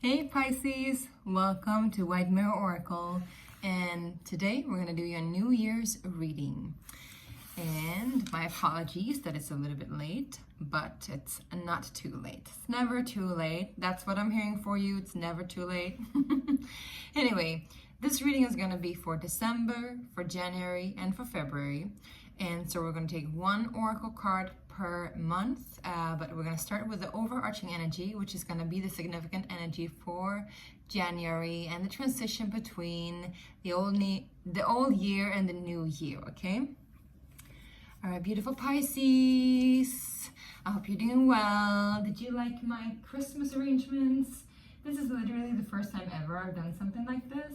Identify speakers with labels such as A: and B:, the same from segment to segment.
A: Hey Pisces, welcome to White Mirror Oracle, and today we're going to do your New Year's reading. And my apologies that it's a little bit late, but it's not too late. It's never too late. That's what I'm hearing for you. It's never too late. Anyway, this reading is going to be for December, for January, and for February. And so we're going to take one oracle card per month, but we're going to start with the overarching energy, which is going to be the significant energy for January and the transition between the old year and the new year, okay? All right, beautiful Pisces. I hope you're doing well. Did you like my Christmas arrangements? This is literally the first time ever I've done something like this.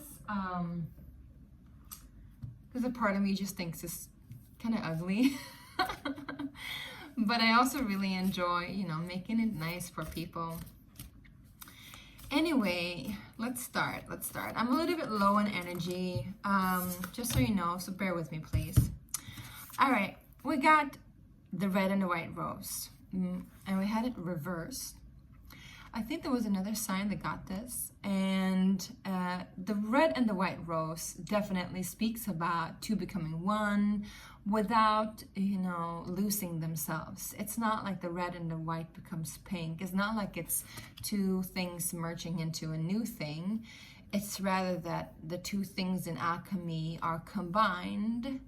A: Because a part of me just thinks it's kind of ugly. But I also really enjoy, making it nice for people. Anyway, let's start. I'm a little bit low on energy, just so you know, so bear with me, please. All right, we got the red and the white rose, and we had it reversed. I think there was another sign that got this, and the red and the white rose definitely speaks about two becoming one without, losing themselves. It's not like the red and the white becomes pink. It's not like it's two things merging into a new thing. It's rather that the two things in alchemy are combined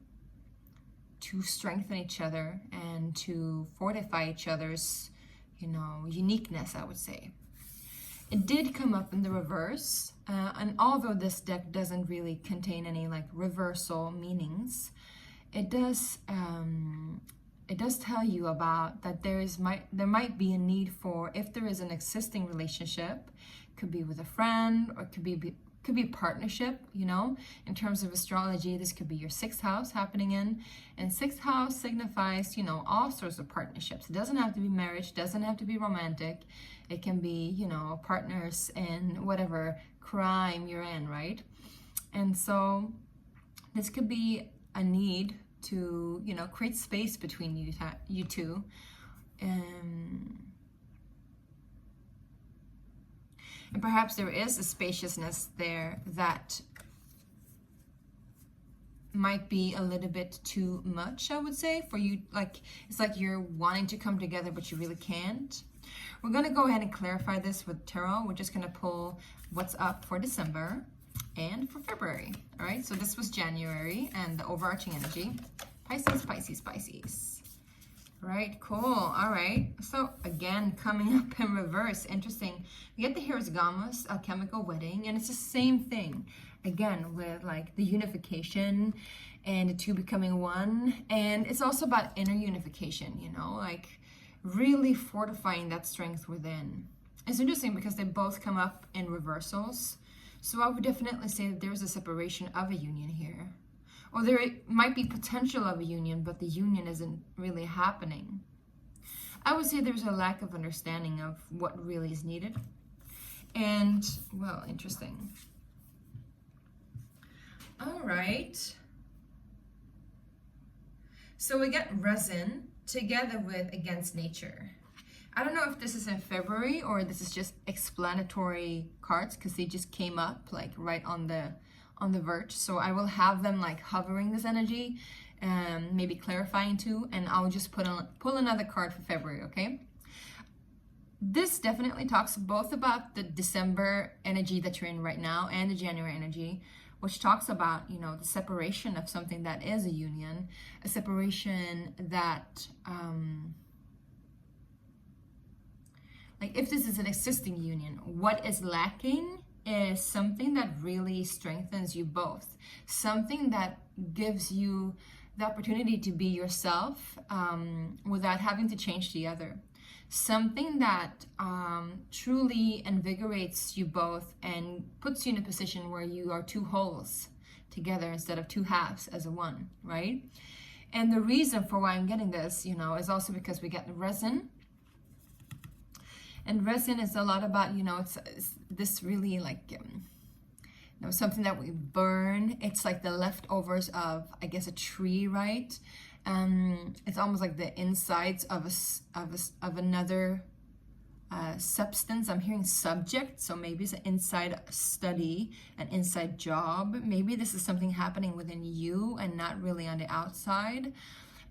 A: to strengthen each other and to fortify each other's uniqueness, I would say. It did come up in the reverse, and although this deck doesn't really contain any reversal meanings, it does tell you about that there might be a need for, if there is an existing relationship, could be with a friend or could be partnership, in terms of astrology. This could be your sixth house happening in, and sixth house signifies, all sorts of partnerships. It doesn't have to be marriage, doesn't have to be romantic. It can be, partners in whatever crime you're in, right? And so this could be a need to, create space between you two. And perhaps there is a spaciousness there that might be a little bit too much, I would say, for you. It's like you're wanting to come together, but you really can't. We're going to go ahead and clarify this with tarot. We're just going to pull what's up for December and for February. All right, so this was January and the overarching energy. Pisces. Right, cool. All right, so again, coming up in reverse, interesting. We get the Hero's Gamos, alchemical wedding, and it's the same thing again with the unification and the two becoming one. And it's also about inner unification, really fortifying that strength within. It's interesting because they both come up in reversals. So I would definitely say that there's a separation of a union here. Or there might be potential of a union, but the union isn't really happening. I would say there's a lack of understanding of what really is needed. And, well, interesting. All right. So we get resin together with against nature. I don't know if this is in February or this is just explanatory cards because they just came up right on the verge. So I will have them hovering this energy and maybe clarifying too, and I'll just pull another card for February, okay? This definitely talks both about the December energy that you're in right now and the January energy, which talks about, the separation of something that is a union, a separation that, if this is an existing union, what is lacking is something that really strengthens you both, something that gives you the opportunity to be yourself without having to change the other, something that truly invigorates you both and puts you in a position where you are two wholes together instead of two halves as a one, right? And the reason for why I'm getting this, is also because we get resin. And resin is a lot about, it's this really something that we burn. It's like the leftovers of, I guess, a tree, right? It's almost like the insides of another substance. I'm hearing subject, so maybe it's an inside study, an inside job. Maybe this is something happening within you and not really on the outside.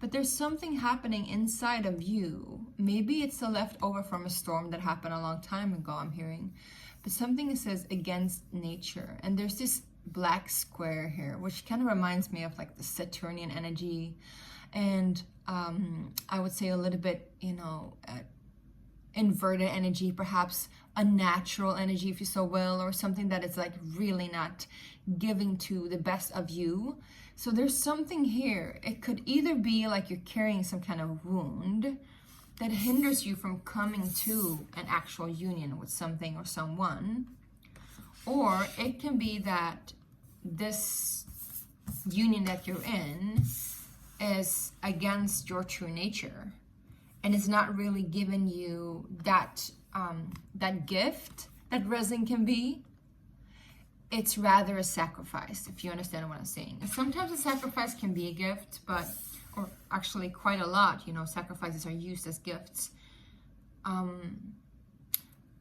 A: But there's something happening inside of you. Maybe it's a leftover from a storm that happened a long time ago, I'm hearing. But something that says against nature. And there's this black square here, which kind of reminds me of like the Saturnian energy. And I would say a little bit, you know, inverted energy, perhaps a natural energy, if you so will, or something that is like really not giving to the best of you. So there's something here. It could either be like you're carrying some kind of wound that hinders you from coming to an actual union with something or someone, or it can be that this union that you're in is against your true nature and it's not really giving you that that gift that resin can be. It's rather a sacrifice, if you understand what I'm saying. And sometimes a sacrifice can be a gift, but, or actually quite a lot, you know, sacrifices are used as gifts.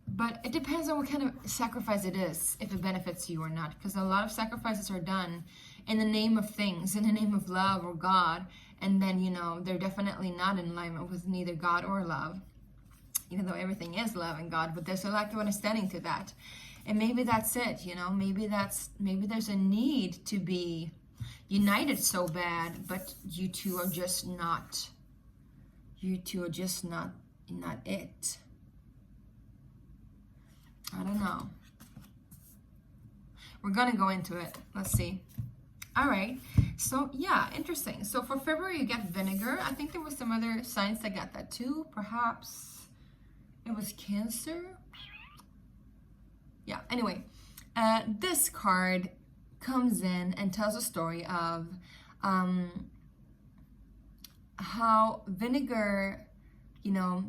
A: But it depends on what kind of sacrifice it is, if it benefits you or not. Because a lot of sacrifices are done in the name of things, in the name of love or God. And then, you know, they're definitely not in alignment with neither God or love. Even though everything is love and God, but there's a lack of understanding to that. And maybe that's it, you know, maybe there's a need to be united so bad, but you two are just not it. I don't know. We're gonna go into it. Let's see. All right. So yeah, interesting. So for February, you get vinegar. I think there was some other signs that got that too. Perhaps it was Cancer. Yeah, anyway, this card comes in and tells a story of how vinegar, you know,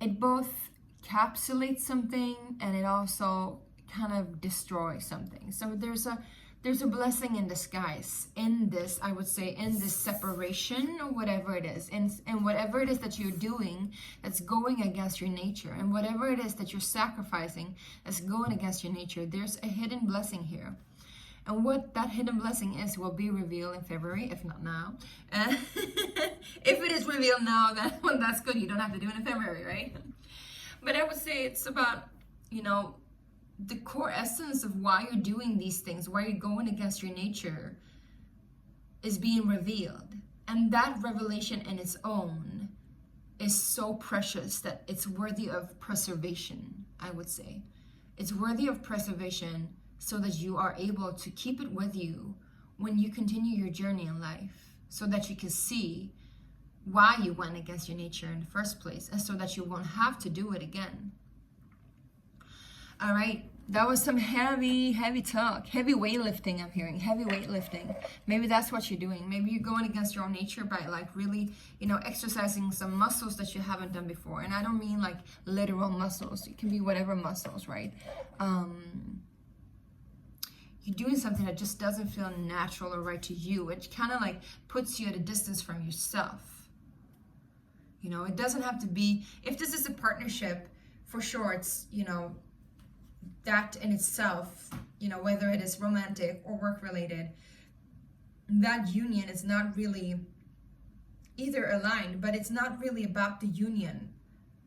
A: it both encapsulates something and it also kind of destroys something. So there's a blessing in disguise in this, I would say, in this separation or whatever it is, and whatever it is that you're doing that's going against your nature, and whatever it is that you're sacrificing that's going against your nature, there's a hidden blessing here. And what that hidden blessing is will be revealed in February, if not now. If it is revealed now, then well, that's good. You don't have to do it in February, right? But I would say it's about, you know, the core essence of why you're doing these things, why you're going against your nature, is being revealed. And that revelation in its own is so precious that it's worthy of preservation, I would say. It's worthy of preservation so that you are able to keep it with you when you continue your journey in life, so that you can see why you went against your nature in the first place, and so that you won't have to do it again. All right, that was some heavy talk, heavy weightlifting. I'm hearing heavy weightlifting. Maybe that's what you're doing. Maybe you're going against your own nature by like really, you know, exercising some muscles that you haven't done before. And I don't mean like literal muscles. It can be whatever muscles, right? You're doing something that just doesn't feel natural or right to you. It kind of like puts you at a distance from yourself. You know, it doesn't have to be, if this is a partnership, for sure, it's, you know, that in itself, you know, whether it is romantic or work related, that union is not really either aligned, but it's not really about the union,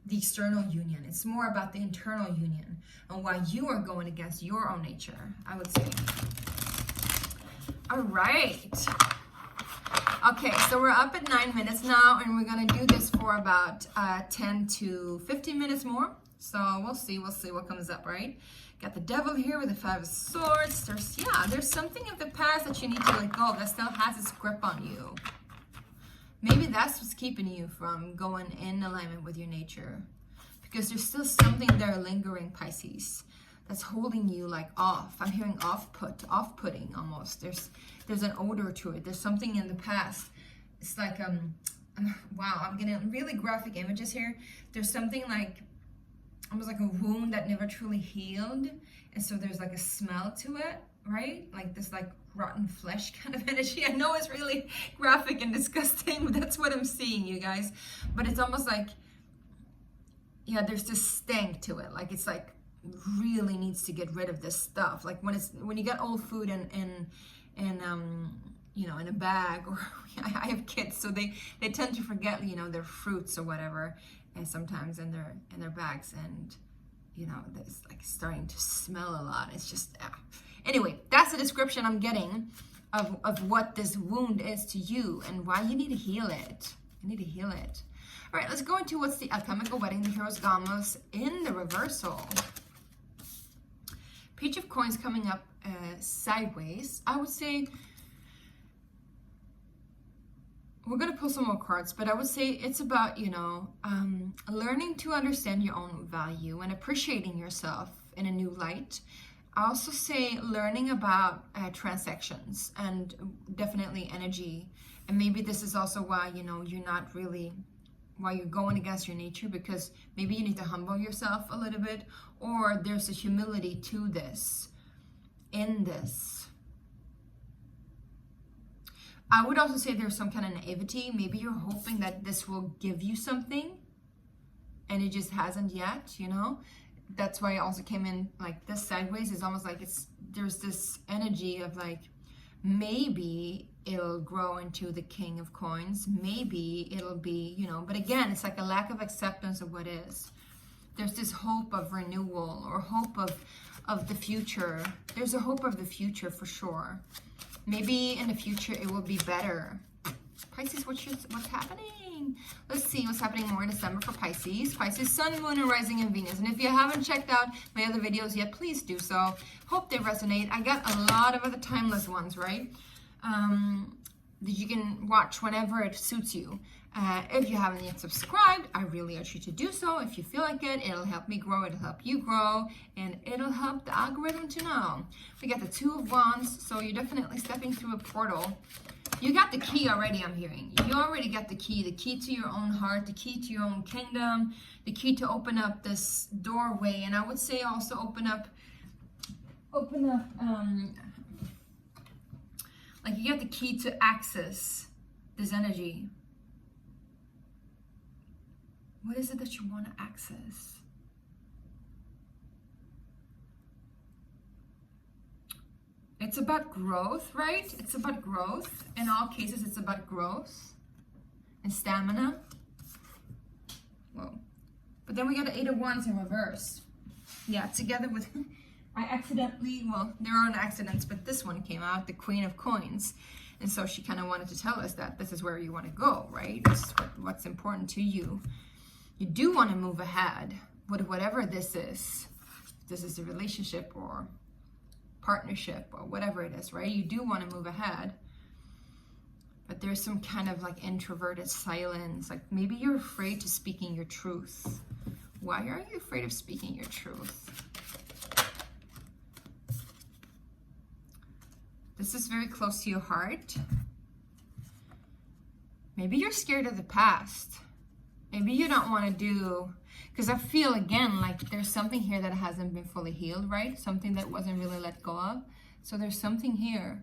A: the external union. It's more about the internal union and why you are going against your own nature, I would say. All right. Okay, so we're up at 9 minutes now, and we're gonna do this for about 10 to 15 minutes more. So we'll see what comes up, right? Got the devil here with the 5 of swords. There's something of the past that you need to let go that still has its grip on you. Maybe that's what's keeping you from going in alignment with your nature, because there's still something there lingering, Pisces, that's holding you like off. I'm hearing off-putting almost. There's an odor to it. There's something in the past. It's like wow, I'm getting really graphic images here. There's something like almost like a wound that never truly healed, and so there's like a smell to it, right? Like this like rotten flesh kind of energy. I know it's really graphic and disgusting, but that's what I'm seeing, you guys. But it's almost like yeah, there's this stank to it. Like it's like really needs to get rid of this stuff. Like when you get old food in you know, in a bag, or I have kids, so they tend to forget, you know, their fruits or whatever, and sometimes in their bags, and you know, it's like starting to smell a lot. It's just anyway, that's the description I'm getting of what this wound is to you and why you need to heal it. You need to heal it. All right, let's go into what's the alchemical wedding, the Hero's Gamos in the reversal. Page of Coins coming up sideways. I would say we're going to pull some more cards, but I would say it's about, you know, learning to understand your own value and appreciating yourself in a new light. I also say learning about transactions and definitely energy. And maybe this is also why, you know, you're not really, why you're going against your nature, because maybe you need to humble yourself a little bit, or there's a humility to this, in this. I would also say there's some kind of naivety. Maybe you're hoping that this will give you something and it just hasn't yet, you know? That's why it also came in like this sideways. It's almost like there's this energy of like, maybe it'll grow into the King of Coins. Maybe it'll be, you know, but again, it's like a lack of acceptance of what is. There's this hope of renewal or hope of the future. There's a hope of the future for sure. Maybe in the future it will be better. Pisces, what's happening? Let's see what's happening more in December for Pisces. Pisces, Sun, Moon, and Rising in Venus. And if you haven't checked out my other videos yet, please do so. Hope they resonate. I got a lot of other timeless ones, right? That you can watch whenever it suits you. If you haven't yet subscribed, I really urge you to do so. If you feel like it, it'll help me grow, it'll help you grow, and it'll help the algorithm to know. We got the Two of Wands, so you're definitely stepping through a portal. You got the key already, I'm hearing. You already got the key to your own heart, the key to your own kingdom, the key to open up this doorway. And I would say also open up, like you got the key to access this energy. What is it that you want to access? It's about growth, right? It's about growth. In all cases, it's about growth and stamina. Whoa. But then we got the Eight of Wands in reverse. Yeah, together with, I accidentally, well, there aren't accidents, but this one came out, the Queen of Coins. And so she kind of wanted to tell us that this is where you want to go, right? This is what's important to you. You do want to move ahead with whatever this is. This is a relationship or partnership or whatever it is, right? You do want to move ahead. But there's some kind of like introverted silence. Like maybe you're afraid to speaking your truth. Why are you afraid of speaking your truth? This is very close to your heart. Maybe you're scared of the past. Maybe you don't want to do, because I feel again like there's something here that hasn't been fully healed, right? Something that wasn't really let go of. So there's something here.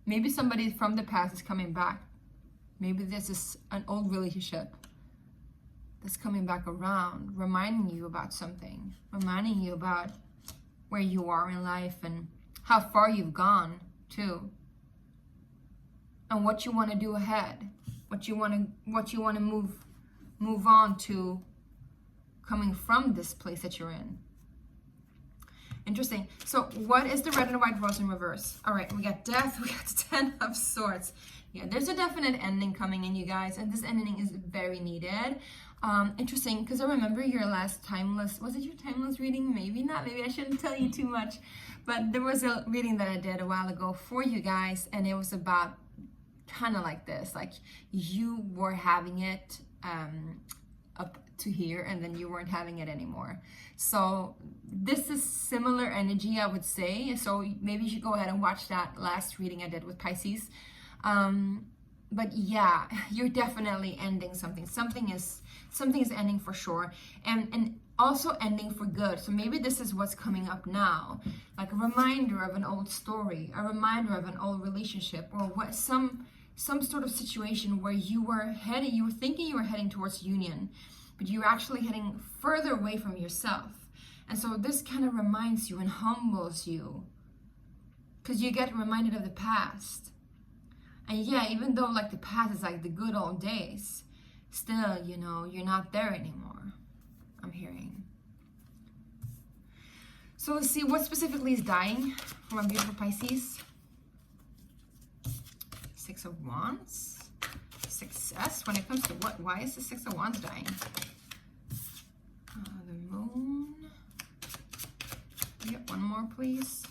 A: Maybe somebody from the past is coming back. Maybe this is an old relationship that's coming back around, reminding you about something, reminding you about where you are in life and how far you've gone too, and what you want to do ahead, what you want to move on to, coming from this place that you're in. Interesting. So what is the red and white rose in reverse? All right, we got death, we got the Ten of Swords. Yeah, there's a definite ending coming in, you guys, and this ending is very needed. Interesting, because I remember your last timeless, was it your timeless reading? Maybe not, maybe I shouldn't tell you too much, but there was a reading that I did a while ago for you guys, and it was about kind of like this, like you were having it up to here, and then you weren't having it anymore. So this is similar energy, I would say. So maybe you should go ahead and watch that last reading I did with Pisces. But yeah, you're definitely ending something. Something is ending for sure, and also ending for good. So maybe this is what's coming up now, like a reminder of an old story, a reminder of an old relationship, or what some sort of situation where you were thinking you were heading towards union. but you're actually heading further away from yourself. And so this kind of reminds you and humbles you, because you get reminded of the past. And yeah, even though like the past is like the good old days, still, you know, you're not there anymore, I'm hearing. So let's see what specifically is dying for my beautiful Pisces. Six of Wands. Success when it comes to what? Why is the Six of Wands dying? The Moon. Yep, one more, please.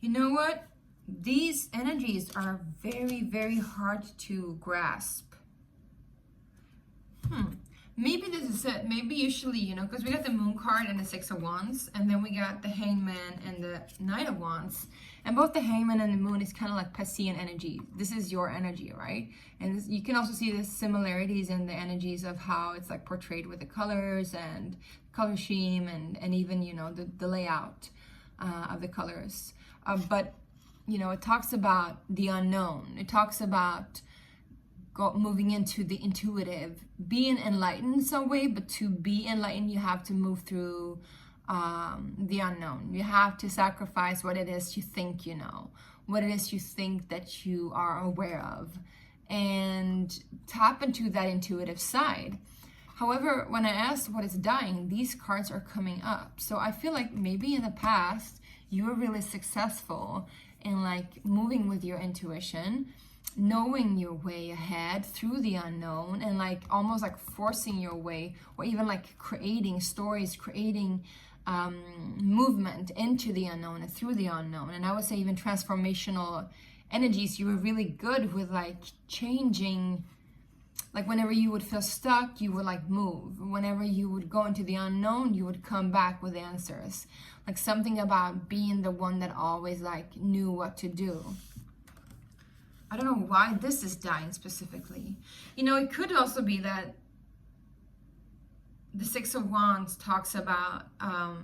A: You know what? These energies are very, very hard to grasp. Maybe this is it. Maybe usually, you know, because we got the Moon card and the Six of Wands, and then we got the Hangman and the Knight of Wands. And both the Hangman and the Moon is kind of like Piscean energy. This is your energy, right? And this, you can also see the similarities in the energies of how it's like portrayed with the colors and color scheme and even, you know, the layout of the colors. But, you know, it talks about the unknown. It talks about moving into the intuitive, being enlightened in some way, but to be enlightened, you have to move through the unknown. You have to sacrifice what it is you think you know, what it is you think that you are aware of, and tap into that intuitive side. However, when I asked what is dying, these cards are coming up. So I feel like maybe in the past, you were really successful in like moving with your intuition, knowing your way ahead through the unknown, and like almost like forcing your way, or even like creating stories, creating movement into the unknown and through the unknown. And I would say even transformational energies. You were really good with like changing, like whenever you would feel stuck, you would like move. Whenever you would go into the unknown, you would come back with answers. Like something about being the one that always like knew what to do. I don't know why this is dying specifically. You know, it could also be that the Six of Wands talks about a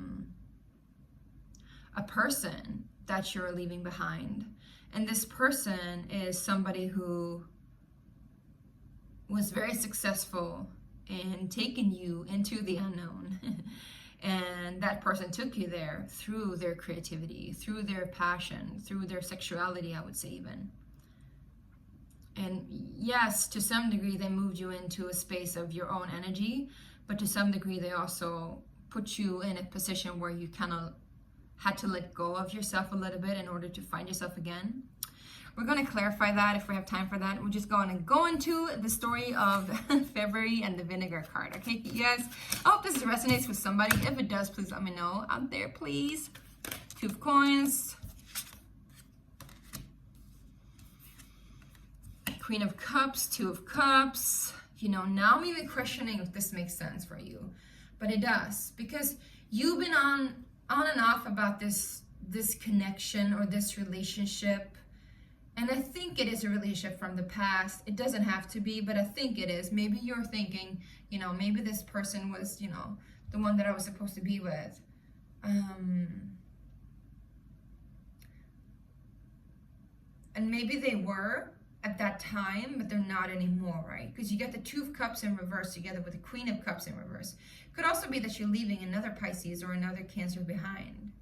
A: person that you're leaving behind. And this person is somebody who was very successful in taking you into the unknown. And that person took you there through their creativity, through their passion, through their sexuality, I would say even. And yes, to some degree, they moved you into a space of your own energy, but to some degree, they also put you in a position where you kind of had to let go of yourself a little bit in order to find yourself again. We're going to clarify that if we have time for that. We're just going to go into the story of February and the Vinegar card. Okay, you guys? I hope this resonates with somebody. If it does, please let me know out there, please. Two of Coins. Queen of Cups, Two of Cups. You know, now I'm even questioning if this makes sense for you. But it does. Because you've been on and off about this connection or this relationship. And I think it is a relationship from the past. It doesn't have to be, but I think it is. Maybe you're thinking, you know, maybe this person was, you know, the one that I was supposed to be with. And maybe they were at that time, but they're not anymore, right? Because you get the Two of Cups in reverse together with the Queen of Cups in reverse. Could also be that you're leaving another Pisces or another Cancer behind.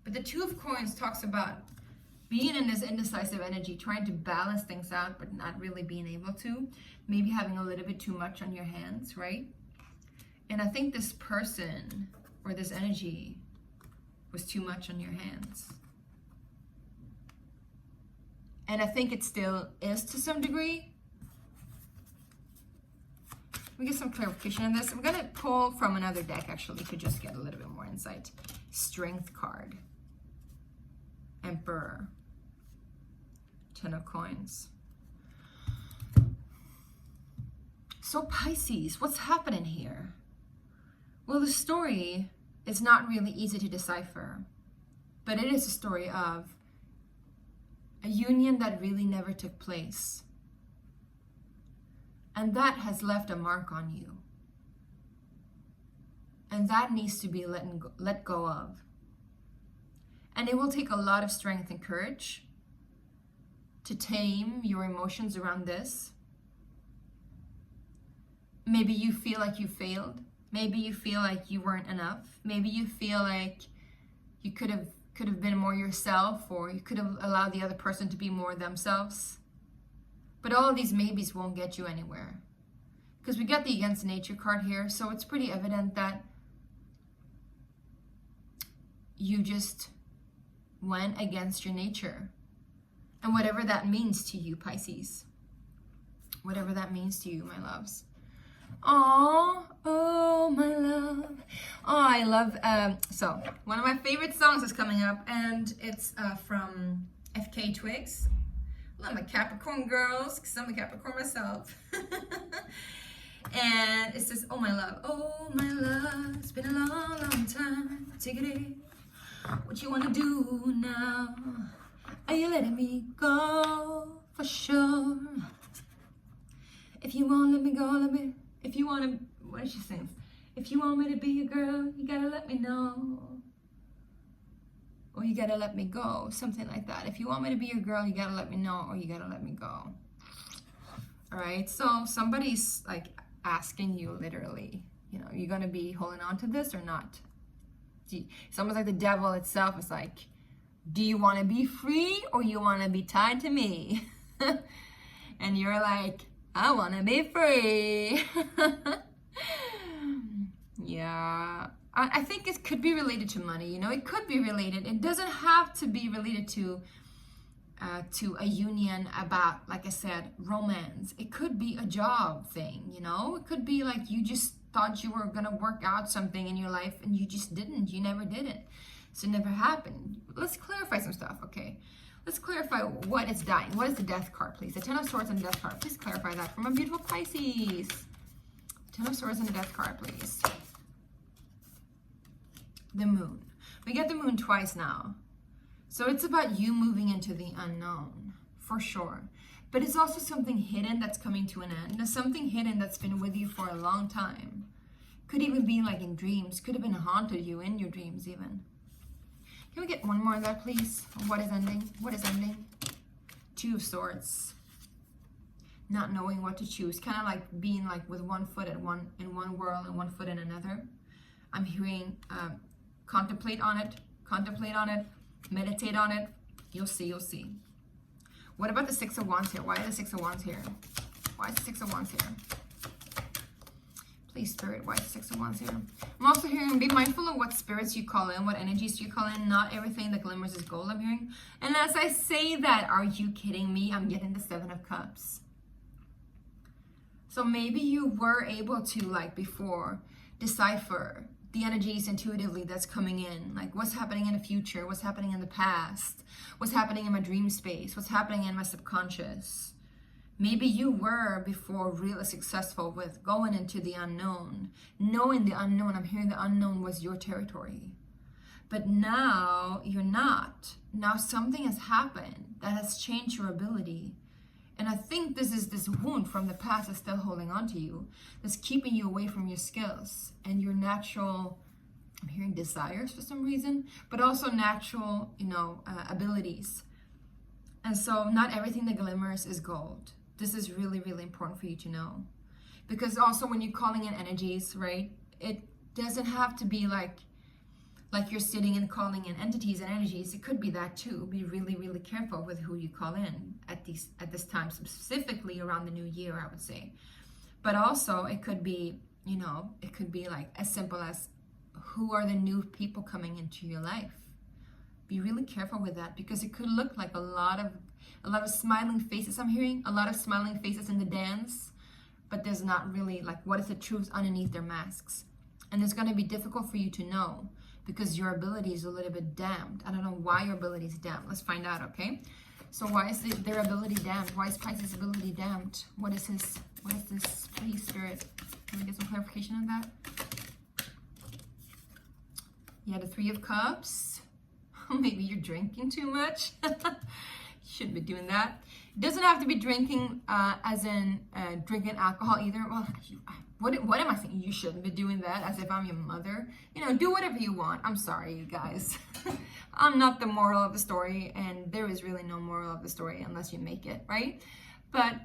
A: But the Two of Coins talks about being in this indecisive energy, trying to balance things out, but not really being able to. Maybe having a little bit too much on your hands, right? And I think this person or this energy was too much on your hands. And I think it still is to some degree. We get some clarification on this. I'm going to pull from another deck, actually, to just get a little bit more insight. Strength card. Emperor. Ten of Coins. So Pisces, what's happening here? Well, the story is not really easy to decipher, but it is a story of a union that really never took place. And that has left a mark on you. And that needs to be let go of. And it will take a lot of strength and courage to tame your emotions around this. Maybe you feel like you failed. Maybe you feel like you weren't enough. Maybe you feel like you could have been more yourself, or you could have allowed the other person to be more themselves. But all of these maybes won't get you anywhere. Because we got the against nature card here, so it's pretty evident that you just went against your nature. And whatever that means to you, Pisces. Whatever that means to you, my loves. Oh, my love. Oh, I love, so one of my favorite songs is coming up, and it's from FK Twigs. I love my Capricorn girls, because I'm a Capricorn myself. And it says, oh, my love, it's been a long, long time. Take it in. What you want to do now? Are you letting me go? For sure. If you won't let me go, if you want to, what is she saying? If you want me to be your girl, you gotta let me know. Or you gotta let me go, something like that. If you want me to be your girl, you gotta let me know, or you gotta let me go. All right, so somebody's like asking you literally, you know, you're gonna be holding on to this or not? It's almost like the devil itself is like, do you want to be free or you want to be tied to me? And you're like, I want to be free. Yeah, I think it could be related to money. You know, it could be related. It doesn't have to be related to a union about, like I said, romance. It could be a job thing, you know? It could be like you just thought you were gonna work out something in your life and you just didn't. You never did it. So it never happened. Let's clarify some stuff, okay? Let's clarify what is dying. What is the death card, please? The 10 of Swords and the death card. Please clarify that for my beautiful Pisces. 10 of Swords and the death card, please. The moon. We get the moon twice now. So it's about you moving into the unknown, for sure. But it's also something hidden that's coming to an end. There's something hidden that's been with you for a long time. Could even be like in dreams. Could have been haunted you in your dreams even. Can we get one more of that, please? What is ending? What is ending? 2 of Swords. Not knowing what to choose. Kind of like being like with one foot in one world and one foot in another. I'm hearing contemplate on it. Contemplate on it. Meditate on it. You'll see. You'll see. What about the 6 of Wands here? Why is the 6 of Wands here? Why is the 6 of Wands here? Please, Spirit, why is the 6 of Wands here? I'm also hearing, be mindful of what spirits you call in, what energies you call in. Not everything that glimmers is gold, I'm hearing. And as I say that, are you kidding me? I'm getting the 7 of Cups. So maybe you were able to, like before, decipher the energies intuitively that's coming in, like what's happening in the future, what's happening in the past, what's happening in my dream space, what's happening in my subconscious. Maybe you were before really successful with going into the unknown, knowing the unknown. I'm hearing the unknown was your territory, but now you're not. Now something has happened that has changed your ability. And I think this is this wound from the past that's still holding on to you, that's keeping you away from your skills and your natural, I'm hearing desires for some reason, but also natural, you know, abilities. And so not everything that glimmers is gold. This is really, really important for you to know. Because also when you're calling in energies, right, it doesn't have to be like you're sitting and calling in entities and energies. It could be that too. Be really, really careful with who you call in at this time, specifically around the new year, I would say. But also it could be, you know, it could be like as simple as who are the new people coming into your life. Be really careful with that, because it could look like a lot of smiling faces. I'm hearing a lot of smiling faces in the dance, but there's not really like what is the truth underneath their masks. And it's going to be difficult for you to know, because your ability is a little bit damped. I don't know why your ability is damped. Let's find out, okay? So why is their ability damped? Why is Pisces' ability damped? What is this? Please, Spirit, can we get some clarification on that? Yeah, the 3 of Cups. Maybe you're drinking too much. You shouldn't be doing that. It doesn't have to be drinking as in drinking alcohol either. Well, what am I saying? You shouldn't be doing that, as if I'm your mother. You know, do whatever you want. I'm sorry, you guys. I'm not the moral of the story, and there is really no moral of the story unless you make it, right? But,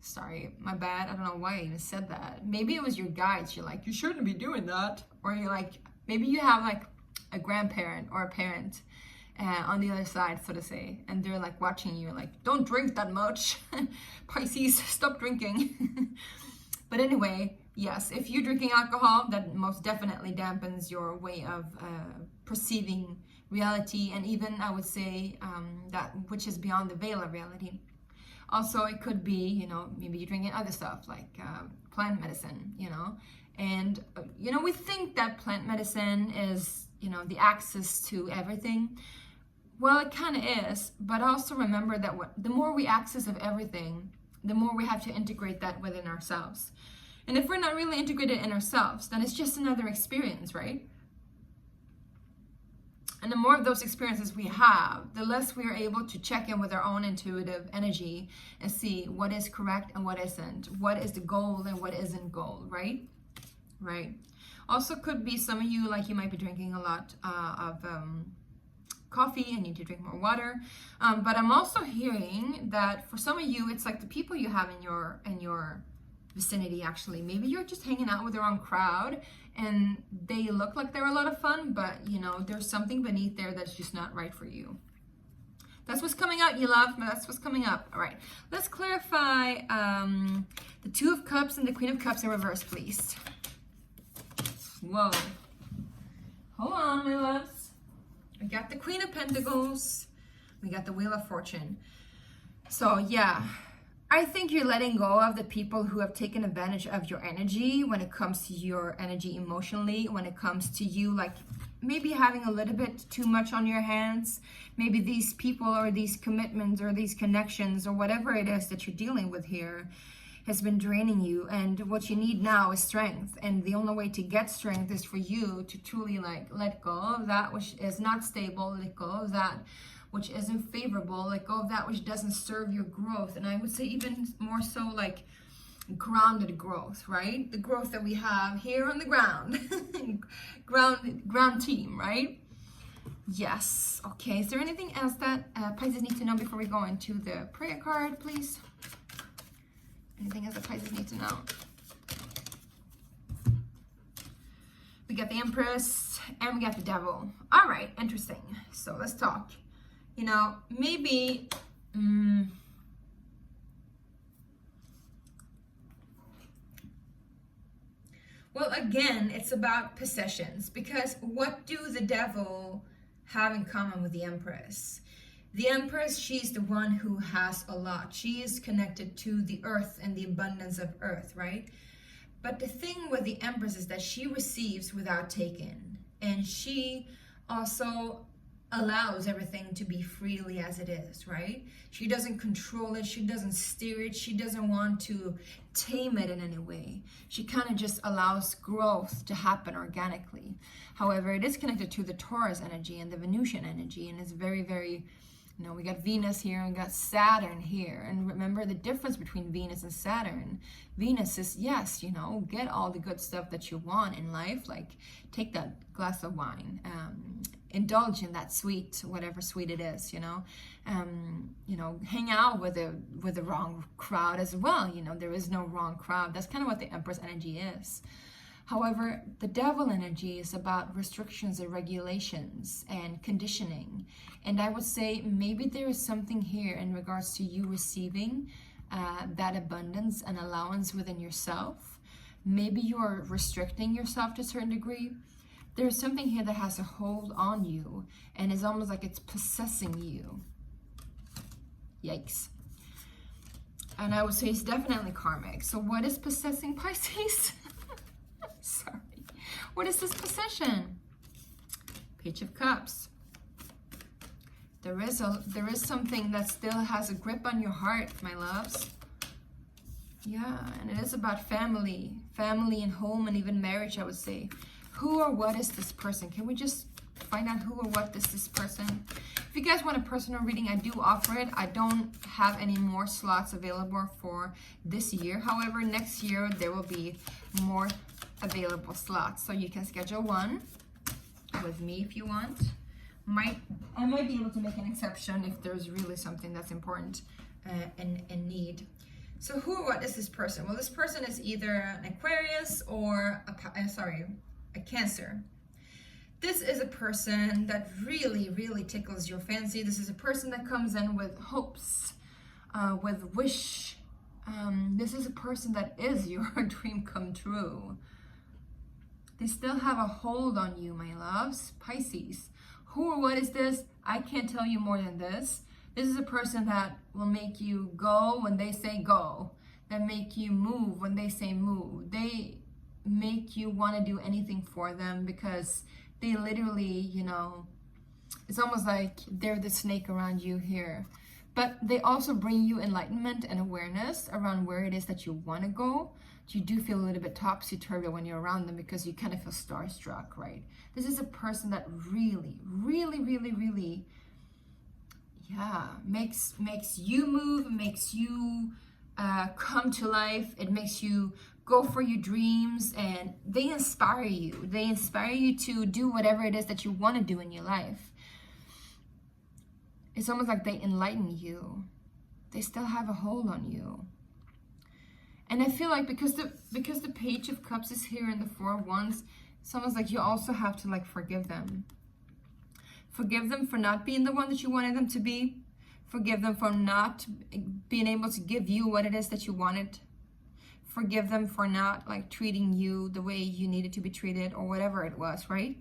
A: sorry, my bad. I don't know why I even said that. Maybe it was your guides. You're like, you shouldn't be doing that. Or you're like, maybe you have like a grandparent or a parent on the other side, so to say, and they're like watching you like, don't drink that much. Pisces, stop drinking. But anyway, yes, if you're drinking alcohol, that most definitely dampens your way of perceiving reality, and even, I would say, that which is beyond the veil of reality. Also, it could be, you know, maybe you're drinking other stuff like plant medicine, you know, and, you know, we think that plant medicine is, you know, the access to everything. Well, it kind of is, but also remember that the more we access of everything, the more we have to integrate that within ourselves. And if we're not really integrated in ourselves, then it's just another experience, right? And the more of those experiences we have, the less we are able to check in with our own intuitive energy and see what is correct and what isn't, what is the goal and what isn't goal, right? Right. Also could be some of you, like you might be drinking a lot of coffee and need to drink more water. But I'm also hearing that for some of you, it's like the people you have in your vicinity, actually. Maybe you're just hanging out with the wrong crowd and they look like they're a lot of fun, but you know, there's something beneath there that's just not right for you. That's what's coming out, you love. That's what's coming up. All right, let's clarify the Two of Cups and the Queen of Cups in reverse, please. Whoa. Hold on, my loves. We got the Queen of Pentacles. We got the Wheel of Fortune. So yeah, I think you're letting go of the people who have taken advantage of your energy when it comes to your energy emotionally, when it comes to you like maybe having a little bit too much on your hands. Maybe these people or these commitments or these connections or whatever it is that you're dealing with here has been draining you, and what you need now is strength. And the only way to get strength is for you to truly like let go of that which is not stable, let go of that which isn't favorable, let go of that which doesn't serve your growth. And I would say even more so like grounded growth, right? The growth that we have here on the ground. ground team, right? Yes. Okay, is there anything else that Pisces need to know before we go into the prayer card, please? Anything else that Pisces need to know? We got the Empress and we got the Devil. All right, interesting. So let's talk. You know, maybe well, again, it's about possessions, because what do the Devil have in common with the Empress? The Empress, she's the one who has a lot. She is connected to the earth and the abundance of earth, right? But the thing with the Empress is that she receives without taking. And she also allows everything to be freely as it is, right? She doesn't control it. She doesn't steer it. She doesn't want to tame it in any way. She kind of just allows growth to happen organically. However, it is connected to the Taurus energy and the Venusian energy, and it's very, very, you know, we got Venus here and we got Saturn here. And remember the difference between Venus and Saturn. Venus is, yes, you know, get all the good stuff that you want in life. Like take that glass of wine, indulge in that sweet, whatever sweet it is, you know, hang out with the wrong crowd as well. You know, there is no wrong crowd. That's kind of what the Empress energy is. However, the Devil energy is about restrictions and regulations and conditioning. And I would say maybe there is something here in regards to you receiving that abundance and allowance within yourself. Maybe you are restricting yourself to a certain degree. There's something here that has a hold on you and it's almost like it's possessing you. Yikes. And I would say it's definitely karmic. So what is possessing Pisces? Sorry. What is this possession? Page of Cups. There is something that still has a grip on your heart, my loves. Yeah, and it is about family and home and even marriage, I would say. Who or what is this person? Can we just find out who or what is this person? If you guys want a personal reading, I do offer it. I don't have any more slots available for this year. However, next year there will be more available slots. So you can schedule one with me if you want. I might be able to make an exception if there's really something that's important and need. So what is this person? Well, this person is either an Aquarius or a Cancer. This is a person that really, really tickles your fancy. This is a person that comes in with hopes, with wish. This is a person that is your dream come true. They still have a hold on you, my loves. Pisces. Who or what is this? I can't tell you more than this. This is a person that will make you go when they say go. That make you move when they say move. They make you want to do anything for them because they literally, you know, it's almost like they're the snake around you here. But they also bring you enlightenment and awareness around where it is that you want to go. You do feel a little bit topsy-turvy when you're around them because you kind of feel starstruck, right? This is a person that really, really, really, really, yeah, makes you move, makes you come to life. It makes you go for your dreams, and they inspire you. They inspire you to do whatever it is that you want to do in your life. It's almost like they enlighten you. They still have a hold on you. And I feel like because the Page of Cups is here in the Four of Wands, it's almost like you also have to like forgive them. Forgive them for not being the one that you wanted them to be. Forgive them for not being able to give you what it is that you wanted. Forgive them for not like treating you the way you needed to be treated or whatever it was, right?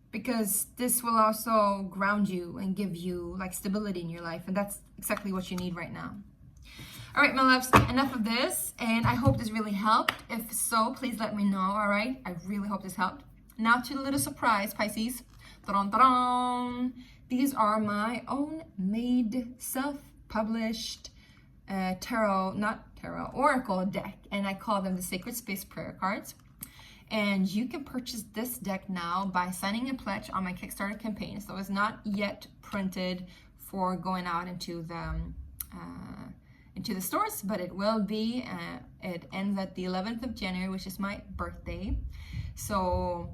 A: Because this will also ground you and give you like stability in your life. And that's exactly what you need right now. All right, my loves, enough of this. And I hope this really helped. If so, please let me know, all right? I really hope this helped. Now to the little surprise, Pisces. Ta-da-da-da. These are my own made, self-published oracle deck. And I call them the Sacred Space Prayer Cards. And you can purchase this deck now by signing a pledge on my Kickstarter campaign. So it's not yet printed for going out into the stores, but it will be. It ends at the 11th of January, which is my birthday. So,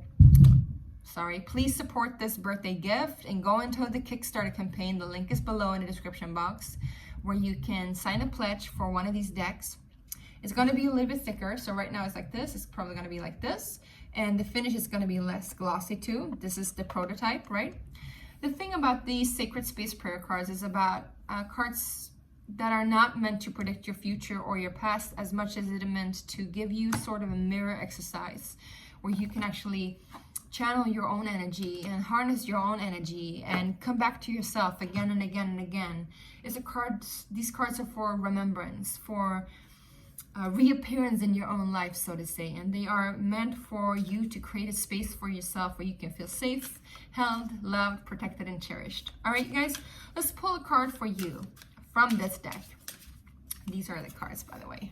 A: please support this birthday gift and go into the Kickstarter campaign. The link is below in the description box where you can sign a pledge for one of these decks. It's going to be a little bit thicker. So right now it's like this. It's probably going to be like this. And the finish is going to be less glossy too. This is the prototype, right? The thing about these Sacred Space Prayer Cards is about cards that are not meant to predict your future or your past as much as it is meant to give you sort of a mirror exercise where you can actually channel your own energy and harness your own energy and come back to yourself again and again and again. These cards are for remembrance, for reappearance in your own life, so to say, and they are meant for you to create a space for yourself where you can feel safe, held, loved, protected, and cherished. All right, you guys, let's pull a card for you from this deck. These are the cards, by the way.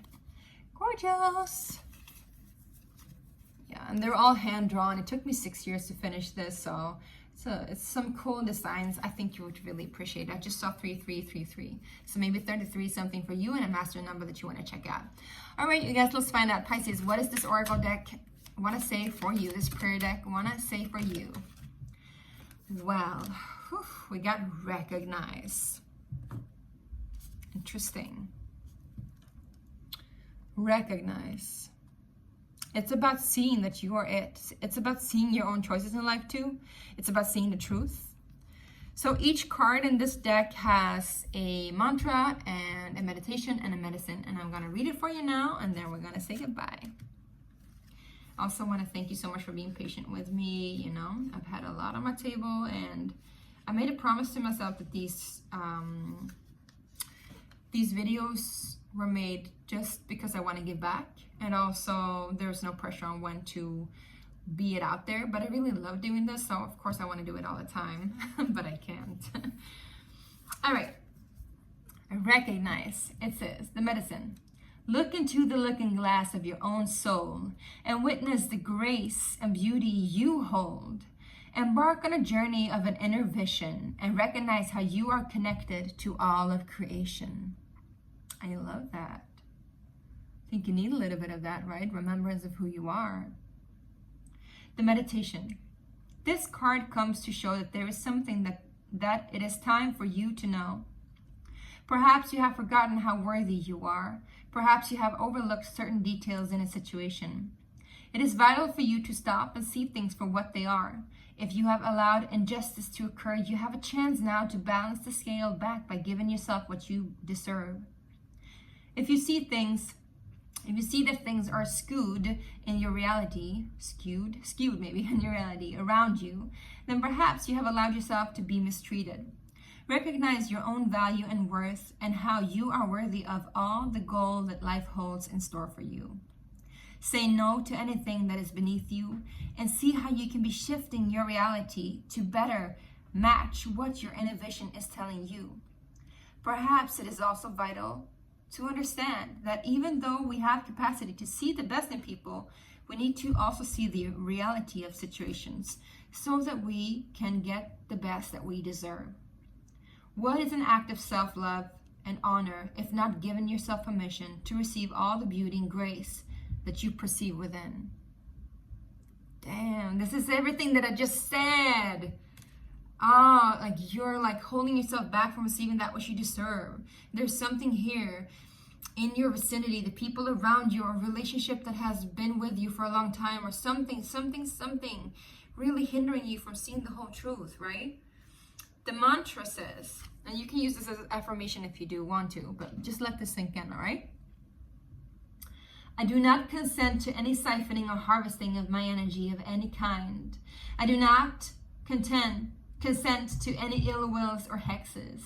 A: Gorgeous. Yeah, and they're all hand drawn. It took me 6 years to finish this, so it's some cool designs. I think you would really appreciate it. I just saw 3333. So maybe 33 is something for you and a master number that you want to check out. All right, you guys, let's find out. Pisces, what does this oracle deck want to say for you? This prayer deck want to say for you? Well, we got recognize. Interesting. Recognize. It's about seeing that you are it. It's about seeing your own choices in life too. It's about seeing the truth. So each card in this deck has a mantra and a meditation and a medicine. And I'm going to read it for you now, and then we're going to say goodbye. I also want to thank you so much for being patient with me. You know, I've had a lot on my table, and I made a promise to myself that these videos were made just because I want to give back. And also there's no pressure on when to be it out there, but I really love doing this, so of course I want to do it all the time, but I can't. All right, recognize. It says the medicine. Look into the looking glass of your own soul and witness the grace and beauty you hold, Embark on a journey of an inner vision and recognize how you are connected to all of creation. I love that. I think you need a little bit of that, right? Remembrance of who you are. The meditation. This card comes to show that there is something that it is time for you to know. Perhaps you have forgotten how worthy you are. Perhaps you have overlooked certain details in a situation. It is vital for you to stop and see things for what they are. If you have allowed injustice to occur, you have a chance now to balance the scale back by giving yourself what you deserve. If you see that things are skewed in your reality, skewed maybe in your reality around you, then perhaps you have allowed yourself to be mistreated. Recognize your own value and worth and how you are worthy of all the gold that life holds in store for you. Say no to anything that is beneath you and see how you can be shifting your reality to better match what your inner vision is telling you. Perhaps it is also vital to understand that even though we have capacity to see the best in people, we need to also see the reality of situations so that we can get the best that we deserve. What is an act of self-love and honor if not giving yourself permission to receive all the beauty and grace that you perceive within? Damn, this is everything that I just said. Like you're like holding yourself back from receiving that which you deserve. There's something here in your vicinity, the people around you, or a relationship that has been with you for a long time, or something really hindering you from seeing the whole truth, right? The mantra says, and you can use this as an affirmation if you do want to, but just let this sink in, all right? I do not consent to any siphoning or harvesting of my energy of any kind. I do not consent to any ill wills or hexes.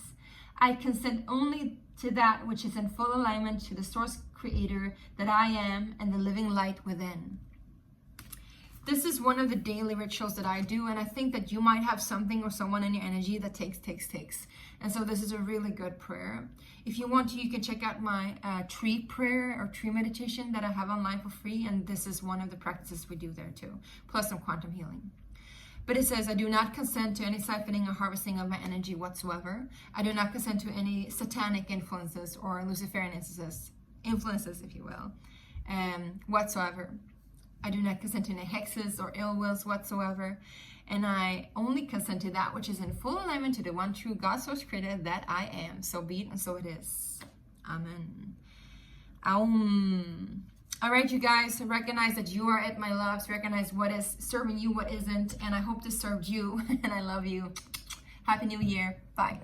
A: I consent only to that which is in full alignment to the source creator that I am and the living light within. This is one of the daily rituals that I do, and I think that you might have something or someone in your energy that takes. And so this is a really good prayer. If you want to, you can check out my tree prayer or tree meditation that I have online for free, and this is one of the practices we do there too, plus some quantum healing. But it says, I do not consent to any siphoning or harvesting of my energy whatsoever. I do not consent to any satanic influences or Luciferian influences, if you will, whatsoever. I do not consent to any hexes or ill wills whatsoever. And I only consent to that which is in full alignment to the one true God source creator that I am. So be it and so it is. Amen. Aum. All right, you guys, recognize that you are it, my loves. Recognize what is serving you, what isn't. And I hope this served you. And I love you. Happy New Year. Bye.